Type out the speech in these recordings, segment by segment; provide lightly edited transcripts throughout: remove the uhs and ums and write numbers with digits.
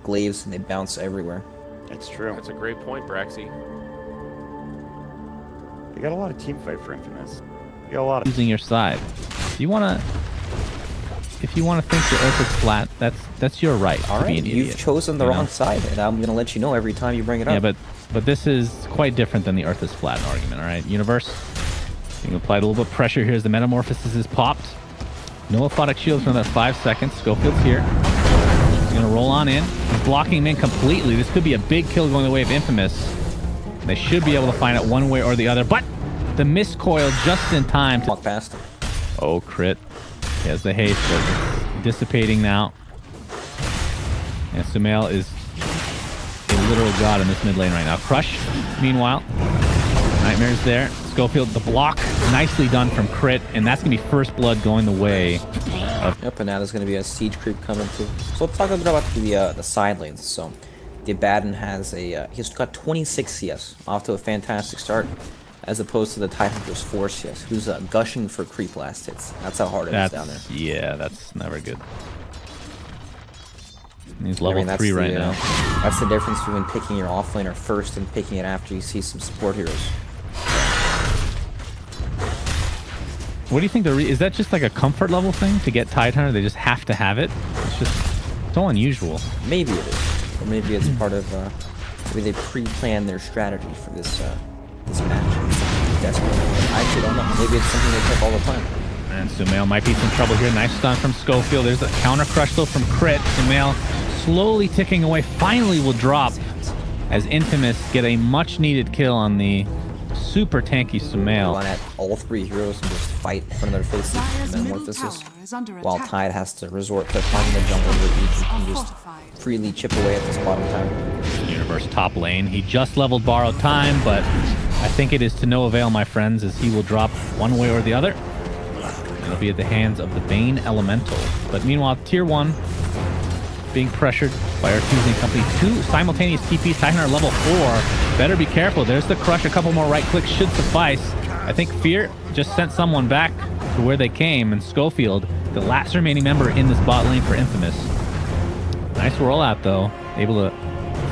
glaives and they bounce everywhere. That's true. That's a great point, Braxy. They got a lot of team fight for Infamous. You got a lot of using your side. If you wanna think the Earth is flat, that's your right. All right, you've chosen the wrong side, and I'm gonna let you know every time you bring it up. Yeah, but this is quite different than the Earth is flat argument. All right, Universe. You can apply a little bit of pressure here as the Metamorphosis is popped. No aphotic shields for another 5 seconds. Schofield's here. He's gonna roll on in. He's blocking him in completely. This could be a big kill going the way of Infamous. They should be able to find it one way or the other, but the miscoil just in time to walk past him. Oh, crit. He has the haste, but it's dissipating now. And Sumail is a literal god in this mid lane right now. Crush, meanwhile. Nightmare's there. Schofield, the block. Nicely done from crit, and that's going to be first blood going the way of... Yep, and now there's going to be a siege creep coming too. So let's talk a bit about the side lanes. So the Abaddon has he's got 26 CS, off to a fantastic start, as opposed to the Tidehunter's 4 CS, who's gushing for creep last hits. That's how hard it is down there. Yeah, that's never good. He's level 3 right now. That's the difference between picking your offlaner first and picking it after you see some support heroes. What do you think is that just like a comfort level thing to get Tidehunter? They just have to have it? It's just so unusual. Maybe it is. Or maybe it's part of, maybe they pre-planned their strategy for this match. Desperately. I actually don't know. Maybe it's something they pick all the time. And Sumail might be some trouble here. Nice stun from Schofield. There's a counter crush though from Crit. Sumail slowly ticking away. Finally will drop as Infamous get a much needed kill on the super tanky Sumail. Run at all 3 heroes and just fight in front of their faces and Metamorphosis, while Tide has to resort to finding the jungle where he can just freely chip away at this bottom tower. Universe top lane. He just leveled borrowed time, but I think it is to no avail, my friends, as he will drop one way or the other. It'll be at the hands of the Bane Elemental. But meanwhile, tier 1 being pressured by Artesian Company. 2 simultaneous TPs. Tidehunter level 4. Better be careful. There's the crush. A couple more right clicks should suffice. I think Fear just sent someone back to where they came, and Schofield, the last remaining member in this bot lane for Infamous. Nice rollout though. Able to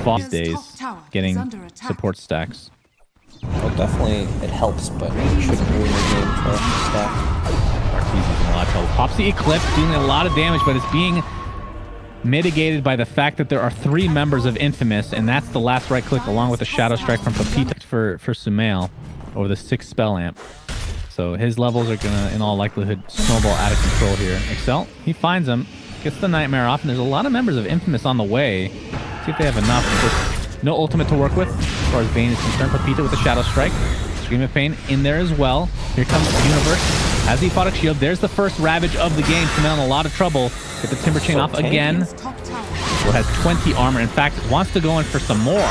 fall these days, getting support stacks. Well, definitely it helps, but it shouldn't ruin the game for stack. Artesian's in a lot of trouble. Pops the Eclipse, doing a lot of damage, but it's being mitigated by the fact that there are 3 members of Infamous, and that's the last right click along with the Shadow Strike from Pepita for Sumail over the 6 spell amp. So his levels are gonna, in all likelihood, snowball out of control here. Excel, he finds him, gets the Nightmare off, and there's a lot of members of Infamous on the way. See if they have enough. Just no ultimate to work with as far as Bane is concerned. Pepita with the Shadow Strike. Scream of Pain in there as well. Here comes the Universe. Has the Aphotic Shield. There's the first Ravage of the game. Sumail in a lot of trouble. Get the Timber Chain off again. Well, has 20 armor. In fact, wants to go in for some more.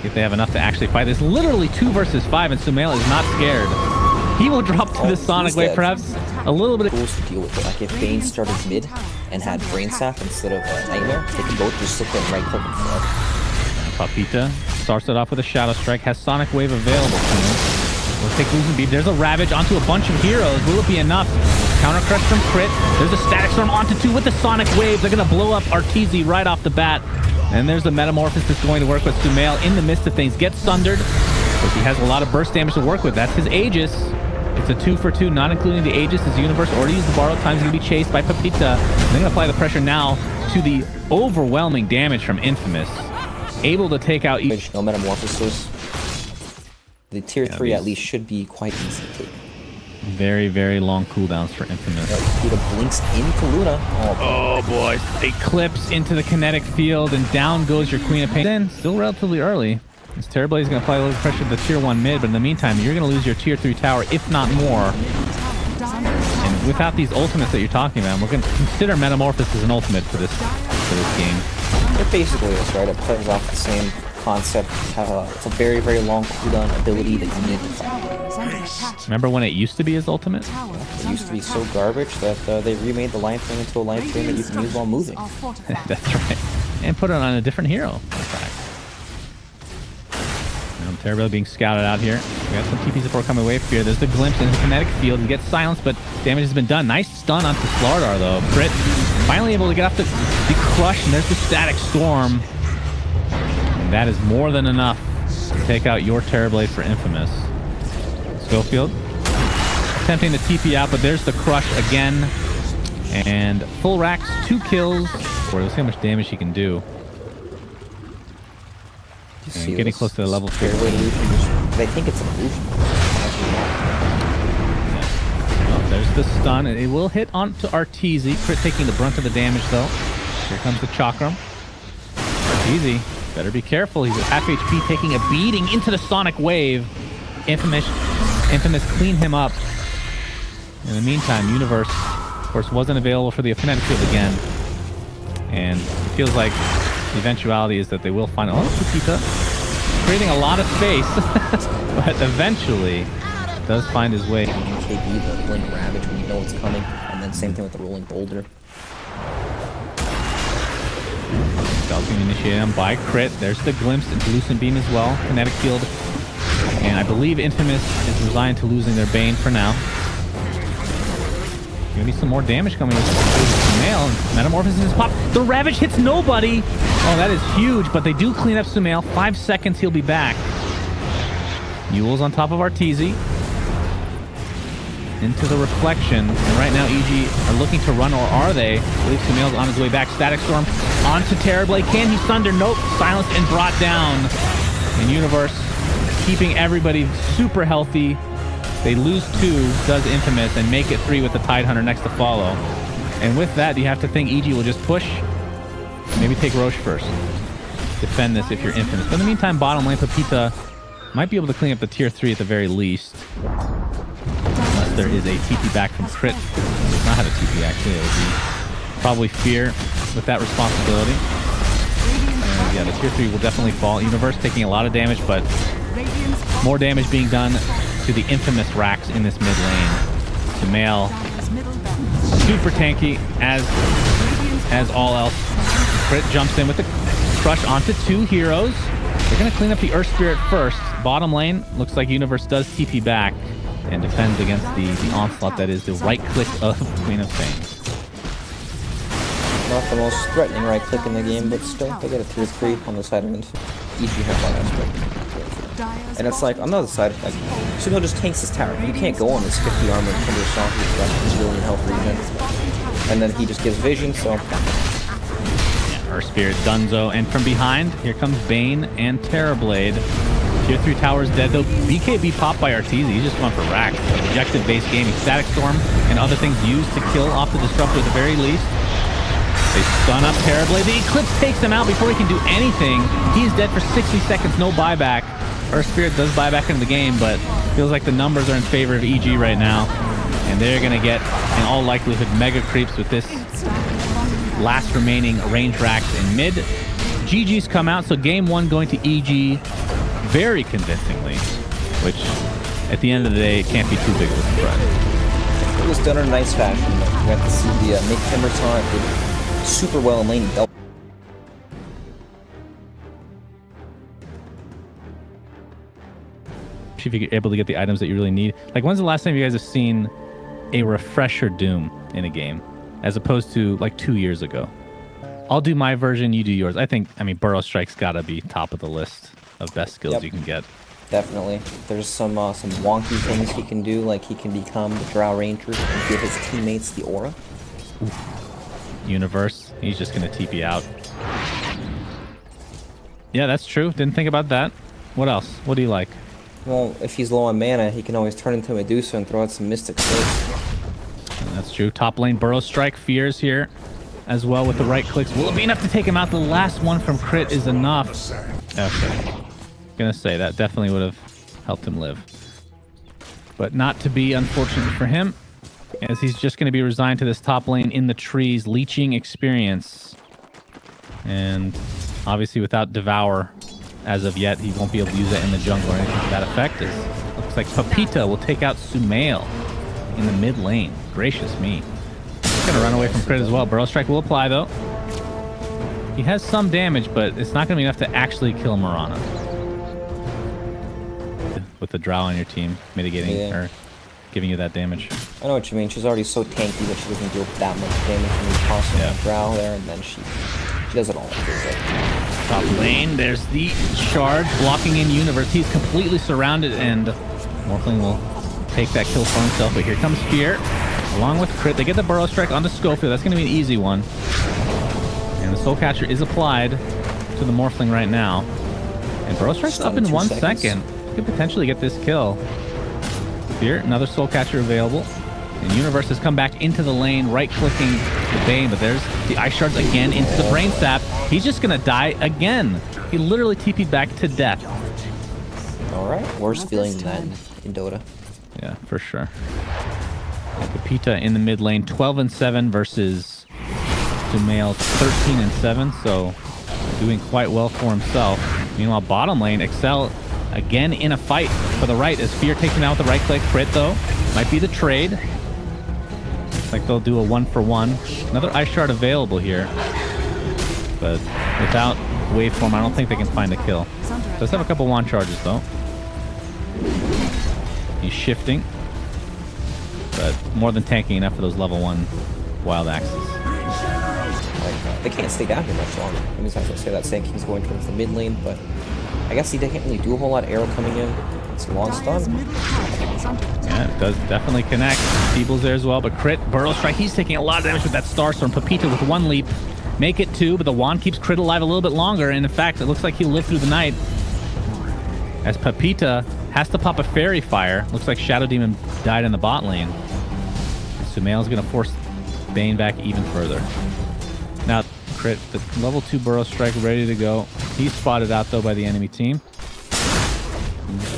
If they have enough to actually fight. There's literally 2 versus 5, and Sumail is not scared. He will drop to the Sonic Wave, perhaps a little bit of tools to deal with it. Like if Bane started mid and had Brain Sap instead of Nightmare, they could both just sit there and right click and flood. Pepita starts it off with a Shadow Strike, has Sonic Wave available to him. We'll take Losing Beam. There's a Ravage onto a bunch of heroes. Will it be enough? Counter Crush from Crit. There's a Static Storm onto 2 with the Sonic Wave. They're going to blow up Arteezy right off the bat. And there's the Metamorphosis that's going to work with Sumail in the midst of things. Gets sundered, because he has a lot of burst damage to work with. That's his Aegis. It's a 2 for 2, not including the Aegis. His Universe already used the borrowed time. He's going to be chased by Pepita. They're going to apply the pressure now to the overwhelming damage from Infamous. Able to take out each... No Metamorphosis. The tier 3 at least should be quite easy to take. Very, very long cooldowns for Infamous. Pepita blinks into Luna. Oh boy. Eclipse into the kinetic field, and down goes your Queen of Pain. Then, still relatively early. This Terrorblade is going to apply a little pressure to the tier 1 mid, but in the meantime, you're going to lose your tier 3 tower, if not more. And without these ultimates that you're talking about, we're going to consider Metamorphosis as an ultimate for this game. It basically is, right? It plays off the same concept. It's a very, very long cooldown ability that you need to fight. Remember when it used to be his ultimate? It used to be so garbage that they remade the line frame into a line frame that you can use while moving. That's right. And put it on a different hero, in fact. Terrorblade being scouted out here. We got some TP support coming away. Fear. There's the glimpse in the kinetic field. He gets silenced, but damage has been done. Nice stun onto Slardar, though. Crit finally able to get off the crush, and there's the static storm. And that is more than enough to take out your Terrorblade for Infamous. Schofield attempting to TP out, but there's the crush again. And full racks, 2 kills. Let's see how much damage he can do. And getting close to the level 3. They think it's an illusion. Well, there's the stun. It will hit onto Arteezy. Crit taking the brunt of the damage, though. Here comes the Chakram. Arteezy, better be careful. He's at half HP, taking a beating into the Sonic Wave. Infamous clean him up. In the meantime, Universe, of course, wasn't available for the Kinetic Field again. And it feels like the eventuality is that they will find... Oh, Pepita creating a lot of space, but eventually does find his way. KB, the Blink Ravage when you know it's coming, and then same thing with the Rolling Boulder. Stealth being initiated on by Crit. There's the glimpse into Lucent Beam as well. Kinetic Field. And I believe Infamous is resigned to losing their Bane for now. Gonna be some more damage coming with Sumail. Metamorphosis is pop. The Ravage hits nobody. Oh, that is huge, but they do clean up Sumail. 5 seconds, he'll be back. Mule's on top of Arteezy. Into the reflection. And right now, EG are looking to run, or are they? I believe Sumail's on his way back. Static Storm onto Terrorblade. Can he sunder? Nope. Silenced and brought down. And Universe keeping everybody super healthy. They lose 2, does Infamous, and make it 3 with the Tidehunter next to follow. And with that, you have to think EG will just push. Maybe take Roche first. Defend this if you're Infamous. But in the meantime, bottom lane, Pepita might be able to clean up the tier 3 at the very least. Unless there is a TP back from Crit. Does not have a TP, actually. It would be probably Fear with that responsibility. And yeah, the tier 3 will definitely fall. Universe taking a lot of damage, but more damage being done to the Infamous racks in this mid lane. Sumail, super tanky as all else. Crit jumps in with the crush onto 2 heroes. They're going to clean up the Earth Spirit first. Bottom lane, looks like Universe does TP back and defends against the onslaught that is the right click of Queen of Fame. Not the most threatening right click in the game, but still, they get a tier 3 on the side of it. EG have one aspect. And it's like, on the other side, like, Sumail just tanks his tower. You can't go on this 50 armor and Timber Song, he's left his billion health regen. And then he just gives vision, so... Yeah, Earth Spirit, Dunzo, and from behind, here comes Bane and Terrorblade. Tier 3 tower's dead, though. BKB popped by Arteezy, he's just going for racks. Objective-based gaming, Static Storm, and other things used to kill off the Disruptor at the very least. They stun up Terrorblade. The Eclipse takes him out before he can do anything. He's dead for 60 seconds, no buyback. Earth Spirit does buy back into the game, but feels like the numbers are in favor of EG right now. And they're going to get, in all likelihood, mega creeps with this last remaining range racks in mid. GG's come out, so game 1 going to EG very convincingly, which at the end of the day, it can't be too big of a spread. It was done in a nice fashion. We got to see the Nick Timberton did super well in lane. If you're able to get the items that you really need. Like, when's the last time you guys have seen a refresher Doom in a game, as opposed to like 2 years ago? I'll do my version, you do yours. I mean, Burrow Strike's gotta be top of the list of best skills you can get. Definitely. There's some wonky things he can do, like he can become the Drow Ranger and give his teammates the aura. Oof. Universe, he's just gonna TP out. Yeah, that's true. Didn't think about that. What else? What do you like? Well, if he's low on mana, he can always turn into Medusa and throw out some Mystic Sword. That's true. Top lane Burrow Strike fears here as well with the right clicks. Will it be enough to take him out? The last one from Crit is enough. Okay. Gonna say that definitely would have helped him live. But not to be, unfortunate for him, as he's just going to be resigned to this top lane in the trees, leeching experience. And obviously without Devour, as of yet, he won't be able to use it in the jungle or anything to that effect. It looks like Pepita will take out Sumail in the mid lane. Gracious me. He's going to run away from Crit as well. Burrow Strike will apply, though. He has some damage, but it's not going to be enough to actually kill Mirana. with the Drow on your team, mitigating or giving you that damage. I know what you mean. She's already so tanky that she doesn't deal that much damage when you toss her Drow there, and then she does it all. Top lane, there's the charge blocking in Universe. He's completely surrounded, and Morphling will take that kill for himself. But here comes Fear, along with Crit. They get the Burrow Strike onto Schofield. That's going to be an easy one. And the Soul Catcher is applied to the Morphling right now. And Burrow Strike's up in 1 second. Could potentially get this kill. Here, another Soul Catcher available. And Universe has come back into the lane, right-clicking the Bane, but there's the Ice Shards again into the Brain Sap. He's just going to die again. He literally TP'd back to death. Alright, worse feeling than that in Dota. Yeah, for sure. Pepita in the mid lane, 12-7 versus Sumail's 13-7, so doing quite well for himself. Meanwhile, bottom lane, Excel again in a fight for the right as Fear takes him out with the right click. Crit, though, might be the trade. Looks like they'll do a 1-for-1. Another Ice Shard available here, but without waveform, I don't think they can find a kill. Does have a couple wand charges, though. He's shifting, but more than tanking enough for those level 1 wild axes. They can't stay down here much longer. I mean, I was say that Sand King's going towards the mid lane, but I guess he can't really do a whole lot. Arrow coming in. It's a long stun. Yeah, it does definitely connect. Feeble's there as well, but Crit, Burrow Strike, he's taking a lot of damage with that Starstorm. Pepita with 1 leap. Make it 2, but the wand keeps Crit alive a little bit longer, and in fact, it looks like he'll live through the night. As Pepita has to pop a Fairy Fire. Looks like Shadow Demon died in the bot lane. Sumail's going to force Bane back even further. Now, Crit, the level 2 Burrow Strike ready to go. He's spotted out, though, by the enemy team.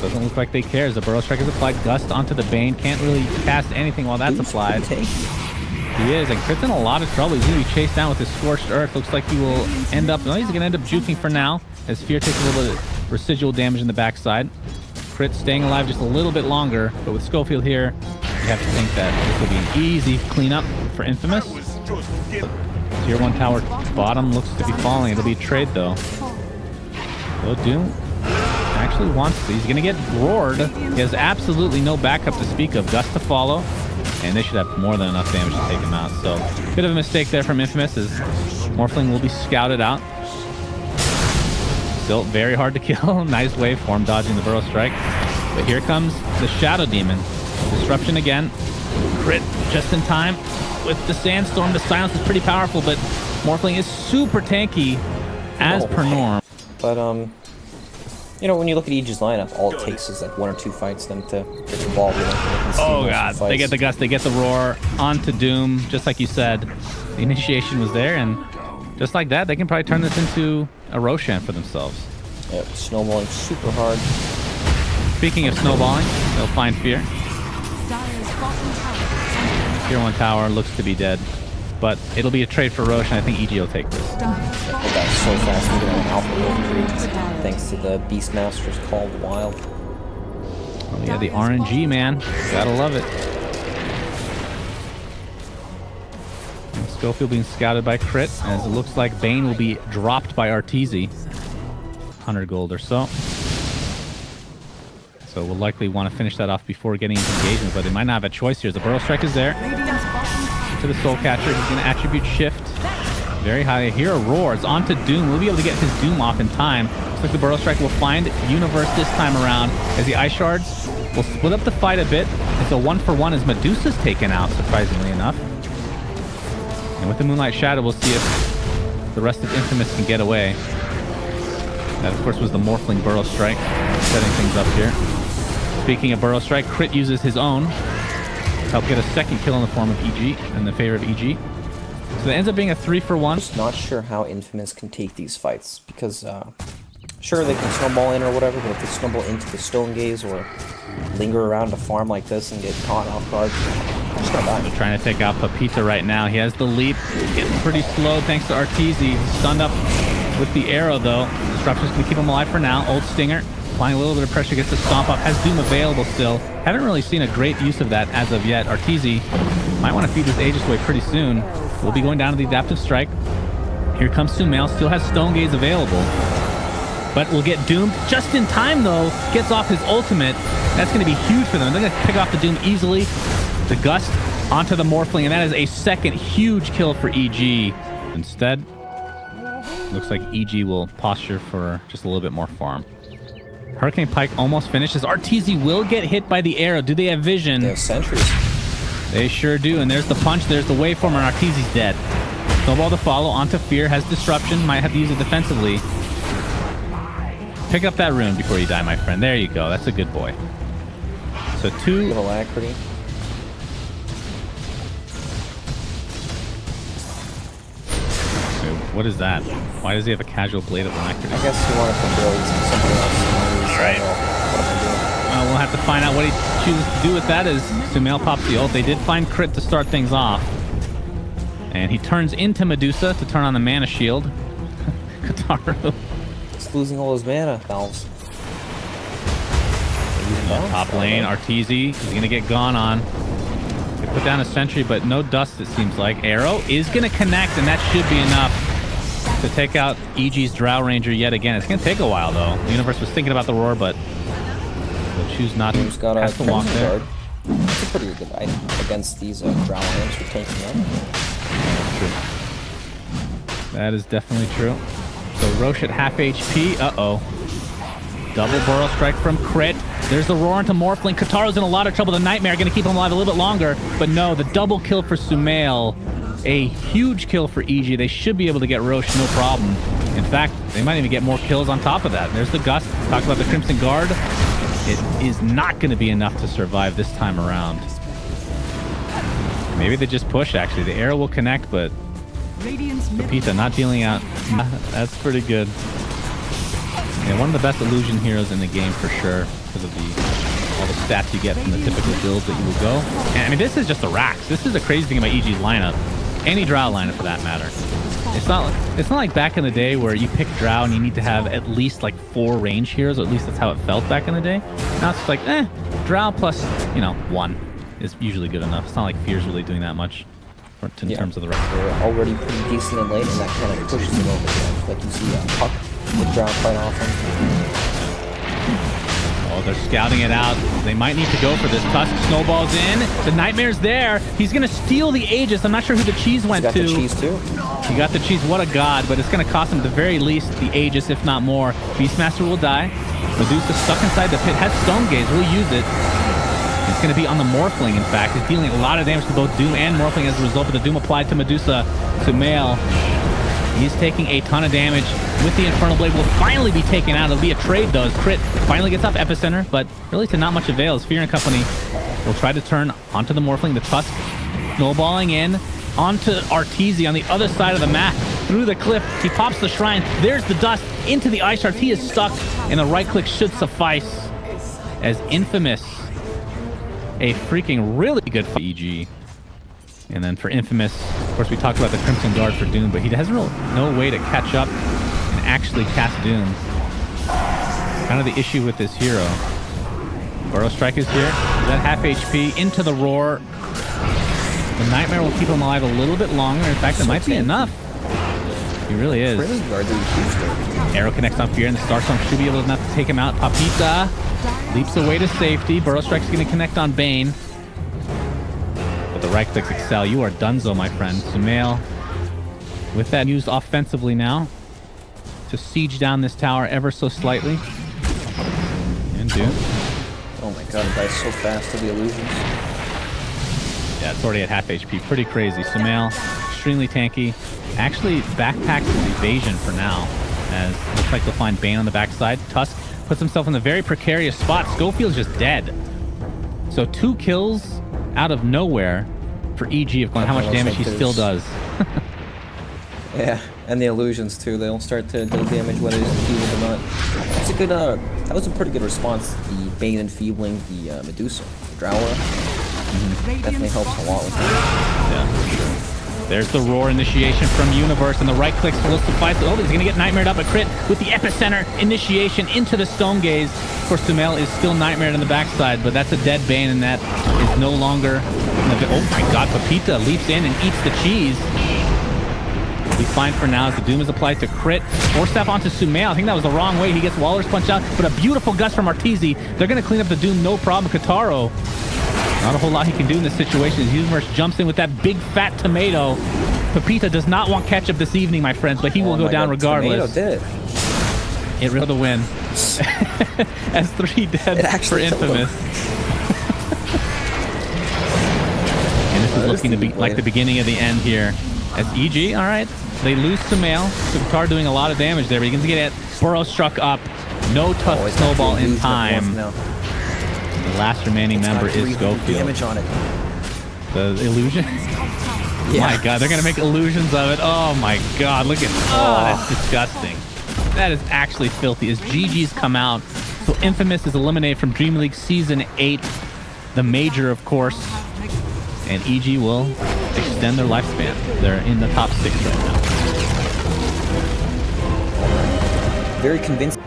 Doesn't look like they care as the Burrow Strike is applied. Gust onto the Bane. Can't really cast anything while that's applied. He is, and Crit's in a lot of trouble. He's going to be chased down with his Scorched Earth. Looks like he will end up... No, he's going to end up juking for now, as Fear takes a little bit of residual damage in the backside. Crit staying alive just a little bit longer, but with Schofield here, you have to think that this will be an easy cleanup for Infamous. Tier 1 tower bottom looks to be falling. It'll be a trade, though. Doom actually wants to. He's going to get roared. He has absolutely no backup to speak of. Gust to follow, and they should have more than enough damage to take him out. So, bit of a mistake there from Infamous, as Morphling will be scouted out. Still very hard to kill. Nice waveform dodging the Burrow Strike. But here comes the Shadow Demon. Disruption again. Crit just in time with the Sandstorm. The silence is pretty powerful, but Morphling is super tanky as per norm. But, you know, when you look at EG's lineup, all it takes is like 1 or 2 fights them to get the ball. Oh god, they get the Gust, they get the Roar onto Doom, just like you said. The initiation was there, and just like that, they can probably turn this into a Roshan for themselves. Yep, snowballing super hard. Speaking of snowballing, they'll find Fear. Tier 1 tower looks to be dead, but it'll be a trade for Roshan. I think EG will take this. They got so fast moving on Alpha Wolf, thanks to the Beastmasters called Wild. Oh yeah, the RNG, man. Gotta love it. Schofield being scouted by Crit, as it looks like Bane will be dropped by Arteezy. 100 gold or so. So we'll likely want to finish that off before getting into engagement, but they might not have a choice here. The Burrow Strike is there. To the Soul Catcher, he's going to attribute shift. Very high. Hero roars onto Doom. We'll be able to get his Doom off in time. Looks like the Burrow Strike will find Universe this time around, as the Ice Shards will split up the fight a bit. It's a 1-for-1 as Medusa's taken out, surprisingly enough. And with the Moonlight Shadow, we'll see if the rest of Infamous can get away. That, of course, was the Morphling Burrow Strike, setting things up here. Speaking of Burrow Strike, Crit uses his own to help get a second kill in the form of EG, in the favor of EG. So it ends up being a 3-for-1. Just not sure how Infamous can take these fights, because sure they can snowball in or whatever, but if they snowball into the Stone Gaze or linger around a farm like this and get caught off guard, they're just gonna die. They're trying to take out Pepita right now. He has the leap, getting pretty slow thanks to Arteezy. Stunned up with the arrow though. Disruption's gonna keep him alive for now. Old Stinger applying a little bit of pressure, gets the stomp up. Has Doom available still. Haven't really seen a great use of that as of yet. Arteezy might want to feed this Aegis away pretty soon. We'll be going down to the Adaptive Strike. Here comes Sumail, still has Stone Gaze available. but will get doomed just in time, though. Gets off his ultimate. That's going to be huge for them. They're going to pick off the Doom easily. The Gust onto the Morphling, and that is a second huge kill for EG. Instead, looks like EG will posture for just a little bit more farm. Hurricane Pike almost finishes. Arteezy will get hit by the arrow. Do they have vision? They have sentries. They sure do. And there's the punch. There's the waveform, and Arteezy's dead. Snowball to follow. Onto Fear. Has disruption. Might have to use it defensively. Pick up that rune before you die, my friend. There you go. That's a good boy. So 2. Alacrity. What is that? Why does he have a casual blade of alacrity? I guess he wanted to build something else. All right. We'll have to find out what he chooses to do with that as Sumail pops the ult. They did find crit to start things off. And he turns into Medusa to turn on the mana shield. Kataru. He's losing all his mana valves. Top lane, Arteezy is going to get gone on. They put down a sentry, but no dust, it seems like. Arrow is going to connect, and that should be enough to take out EG's Drow Ranger yet again. It's going to take a while, though. The universe was thinking about the roar, but they'll choose not to. Got a has to walk there. guard. It's a pretty good item against these Drow Rangers for taking them. True. That is definitely true. So Roche at half HP. Uh-oh. Double Burrow Strike from crit. There's the roar into Morphling. Kataro's in a lot of trouble. The Nightmare going to keep him alive a little bit longer. But no, the double kill for Sumail. A huge kill for EG. They should be able to get Roche, no problem. In fact, they might even get more kills on top of that. There's the Gust. Talk about the Crimson Guard. It is not going to be enough to survive this time around. Maybe they just push, actually. The arrow will connect, but Pepita not dealing out. That's pretty good. Yeah, one of the best illusion heroes in the game for sure, because of all the stats you get from the typical builds that you will go. And I mean, this is just the racks. This is the crazy thing about EG's lineup. Any Drow lineup for that matter. It's not like back in the day where you pick Drow and you need to have at least like 4 range heroes, or at least that's how it felt back in the day. Now it's like, Drow plus, 1 is usually good enough. It's not like Fear's really doing that much in terms of the rest. They're already pretty decent in late, and that kind of pushes them over there. Like you see Puck with Drow quite often. Oh, they're scouting it out. They might need to go for this. Tusk snowballs in. The Nightmare's there. He's going to steal the Aegis. I'm not sure who the cheese went to. He got the cheese too. He got the cheese. What a god. But it's going to cost him at the very least the Aegis, if not more. Beastmaster will die. Medusa stuck inside the pit. Has Stone Gaze. Will use it. It's going to be on the Morphling, in fact. He's dealing a lot of damage to both Doom and Morphling as a result of the Doom applied to Medusa. Sumail. He's taking a ton of damage with the Infernal Blade. Will finally be taken out. It'll be a trade, though. As Crit finally gets off Epicenter, but really to not much avail. As Fear and Company will try to turn onto the Morphling. The Tusk snowballing in onto Arteezy on the other side of the map. Through the cliff. He pops the Shrine. There's the dust into the Ice Shards. He is stuck, and the right click should suffice. As Infamous, a freaking really good for EG. And then for Infamous, of course, we talked about the Crimson Guard for Doom, but he has no way to catch up and actually cast Doom. Kind of the issue with this hero. Burrow Strike is here. He's at half HP. Into the Roar. The Nightmare will keep him alive a little bit longer. In fact, it might be enough. He really is. Arrow connects on Fear, and the Starstorm should be able enough to take him out. Papita leaps away to safety. Burrow Strike's going to connect on Bane. The right clicks excel. You are donezo, my friend. Sumail with that used offensively now to siege down this tower ever so slightly. And Doom. Oh my god, it dies so fast to the illusions. Yeah, it's already at half HP. Pretty crazy. Sumail, extremely tanky. Actually backpacks his evasion for now, as it looks like they'll find Bane on the backside. Tusk puts himself in a very precarious spot. Schofield's just dead. So 2 kills out of nowhere for EG of how much damage he still does. Yeah, and the illusions too. They'll start to deal damage whether it's enfeebled or not. That's a good. That was a pretty good response. The Bane enfeebling the Medusa, the Drower. Definitely helps a lot with that. Yeah, for sure. There's the Roar initiation from Universe, and the right clicks will suffice. Oh, he's going to get nightmared up a crit with the Epicenter initiation into the Stone Gaze. Of course, Sumail is still nightmared on the backside, but that's a dead Bane, and that is no longer... Oh my god, Pepita leaps in and eats the cheese. He's fine for now as the Doom is applied to crit. Force step onto Sumail. I think that was the wrong way. He gets Waller's Punch out, but a beautiful gust from Arteezy. They're going to clean up the Doom, no problem. Kataro, not a whole lot he can do in this situation. Yuzmersh jumps in with that big fat tomato. Pepita does not want ketchup this evening, my friends, but he will go down regardless. Tomato did. It really the win. As 3 dead for Infamous. And this is looking to be like the beginning of the end here. As EG, all right, they lose Sumail. Qatar doing a lot of damage there, but he can get it. Burrow struck up. No tough snowball in time. The last remaining member is Schofield. Damage on it. The illusion? Yeah. My God, they're going to make illusions of it. Oh my God, look at that's disgusting. That is actually filthy. As GG's come out, so Infamous is eliminated from DreamLeague Season 8, the major, of course, and EG will extend their lifespan. They're in the top 6 right now. Very convincing.